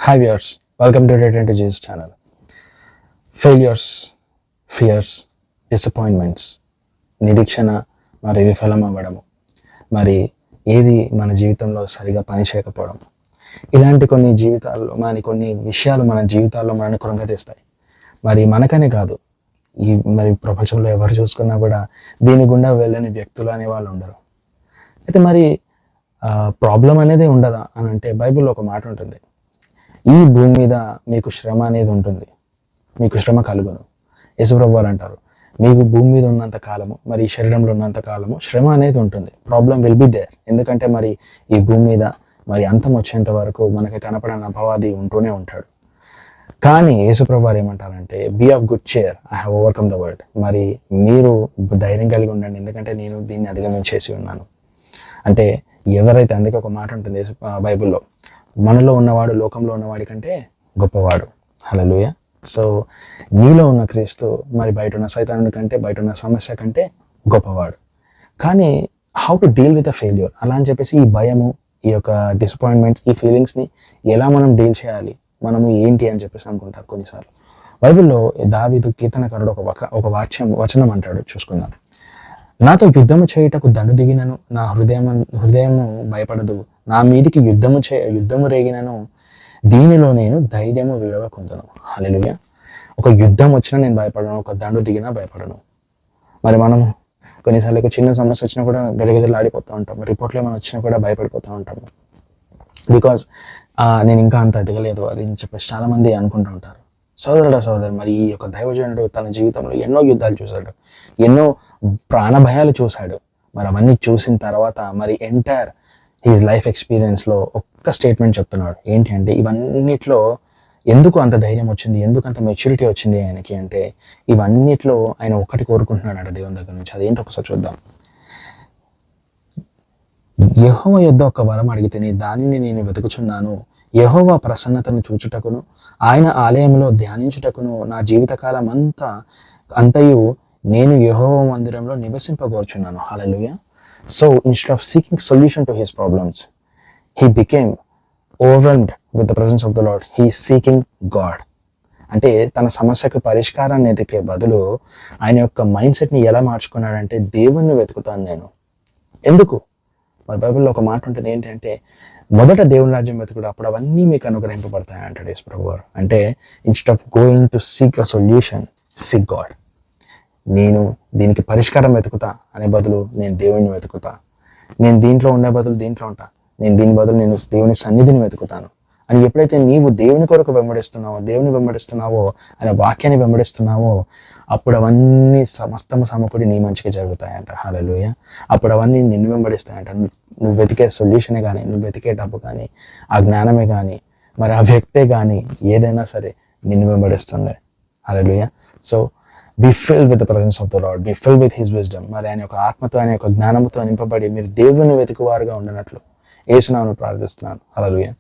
Hi viewers, welcome to Return to Jesus channel. Failures, fears, disappointments, నిరీక్షణ మరి విఫలం అవ్వడము, మరి ఏది మన జీవితంలో సరిగా పని చేయకపోవడం, ఇలాంటి కొన్ని విషయాలు మన జీవితాల్లో మనల్ని కృంగతీస్తాయి. మరి మనకనే కాదు, మరి ప్రపంచంలో ఎవరు చూసుకున్నా కూడా దీని గుండా వెళ్ళని వ్యక్తులు అనే వాళ్ళు ఉండరు. అయితే మరి ప్రాబ్లం అనేది ఉండదా అని అంటే బైబిల్లో ఒక మాట ఉంటుంది, ఈ భూమి మీద మీకు శ్రమ అనేది ఉంటుంది, మీకు శ్రమ కలుగును. యేసుప్రభు వారు అంటారు, మీకు భూమి మీద ఉన్నంత కాలము, మరి ఈ శరీరంలో ఉన్నంత కాలము శ్రమ అనేది ఉంటుంది. Problem will be there. ఎందుకంటే మరి ఈ భూమి మీద మరి అంతం వచ్చేంత వరకు మనకి కనపడని అపవాది ఉంటూనే ఉంటాడు. కానీ యేసుప్రభు వారు ఏమంటారంటే, be of good cheer, I have overcome the world. మరి మీరు ధైర్యం కలిగి ఉండండి, ఎందుకంటే నేను దీన్ని అధిగమించేసి ఉన్నాను. అంటే ఎవరైతే, అందుకే ఒక మాట ఉంటుంది బైబిల్లో, మనలో ఉన్నవాడు లోకంలో ఉన్నవాడి కంటే గొప్పవాడు. హల్లెలూయా. సో నీలో ఉన్న క్రీస్తు మరి బయట ఉన్న సైతానుడి కంటే, బయట ఉన్న సమస్య కంటే గొప్పవాడు. కానీ how to deal with a failure అలా అని చెప్పేసి ఈ భయము, ఈ యొక్క డిసప్పాయింట్మెంట్స్, ఈ ఫీలింగ్స్ని ఎలా మనం డీల్ చేయాలి, మనము ఏంటి అని చెప్పేసి అనుకుంటారు కొన్నిసార్లు. బైబిల్లో దావీదు కీర్తనకారుడు ఒక వచనం అంటాడు, చూసుకుందాం. నాతో యుద్ధము చేయుటకు దండు దిగినను, నా హృదయము భయపడదు. నా మీదికి యుద్ధము రేగినను, దీనిలో నేను ధైర్యము విడవకుందును. హల్లెలూయా. ఒక యుద్ధం వచ్చినా నేను భయపడను, ఒక దండు దిగినా భయపడను. మరి మనం కొన్నిసార్లు ఒక చిన్న సమస్య వచ్చినా కూడా గజగజలు ఆడిపోతూ ఉంటాం, రిపోర్ట్లు ఏమైనా వచ్చినా కూడా భయపడిపోతూ ఉంటాము. బికాస్ నేను ఇంకా అంత ఎదగలేదు అది అని చెప్పేసి చాలామంది అనుకుంటూ ఉంటారు. సోదరి, మరి ఈ యొక్క దైవజనుడు తన జీవితంలో ఎన్నో యుద్ధాలు చూశాడు, ఎన్నో ప్రాణ భయాలు చూశాడు. మరి అవన్నీ చూసిన తర్వాత మరి ఎంటైర్ హిజ్ లైఫ్ ఎక్స్పీరియన్స్లో ఒక్క స్టేట్మెంట్ చెప్తున్నాడు. ఏంటి అంటే, ఇవన్నిట్లో ఎందుకు అంత ధైర్యం వచ్చింది, ఎందుకు అంత మెచ్యూరిటీ వచ్చింది ఆయనకి అంటే, ఇవన్నిట్లో ఆయన ఒక్కటి కోరుకుంటున్నాడు దేవుని దగ్గర నుంచి. అదేంటి ఒకసారి చూద్దాం. యెహోవా యొద్ద ఒక వరం అడిగితేనే దానిని నేను వెతుకుచున్నాను. యెహోవా ప్రసన్నతను చూచుటకును, ఆయన ఆలయంలో ధ్యానించుటకును నా జీవితకాలం అంతయు నేను యెహోవా మందిరంలో నివసింపగోరుచున్నాను. హల్లెలూయా. So instead of seeking solution to his problems, he became overwhelmed with the presence of the Lord. He is seeking God. అంటే తన సమస్యకు పరిష్కారాన్ని ఎతికే బదులు ఆయన యొక్క మైండ్ సెట్ని ఎలా మార్చుకున్నాడంటే, దేవుణ్ణి వెతుకుతాను నేను. ఎందుకు? మరి బైబిల్లో ఒక మాట ఉంటుంది, ఏంటంటే మొదట దేవుని రాజ్యం వెతుకుడు, అప్పుడు అవన్నీ మీకు అనుగ్రహింపబడతాయి అంటాడు యేసు ప్రభువు వారు. అంటే instead of going to seek a solution, seek God. నేను దీనికి పరిష్కారం వెతుకుతా అనే బదులు నేను దేవుని వెతుకుతా. నేను దీంట్లో ఉండే బదులు దీంట్లో ఉంటా, నేను దీని బదులు నేను దేవుని సన్నిధిని వెతుకుతాను అని ఎప్పుడైతే నీవు దేవుని కొరకు దేవుని వెంబడిస్తున్నావో, ఆయన వాక్యాన్ని వెంబడిస్తున్నావో, అప్పుడు అవన్నీ సమస్తము సమకూడి నీ మంచిగా జరుగుతాయంట. హల్లెలూయా. అప్పుడు అవన్నీ నిన్ను వెంబడిస్తాయంట. నువ్వు వెతికే సొల్యూషనే కానీ, నువ్వు వెతికే డబ్బు కానీ, ఆ జ్ఞానమే కానీ, మరి ఆ వ్యక్తే కానీ, ఏదైనా సరే నిన్ను వెంబడిస్తుండే. Hallelujah. So be filled with the presence of the Lord, be filled with his wisdom. మరి ఆయన యొక్క ఆత్మతో, ఆయన యొక్క జ్ఞానంతో నింపబడి మీరు దేవుని వెతుకువారుగా ఉండనట్లు యేసు నామములో ప్రార్థిస్తున్నాను. హల్లెలూయా.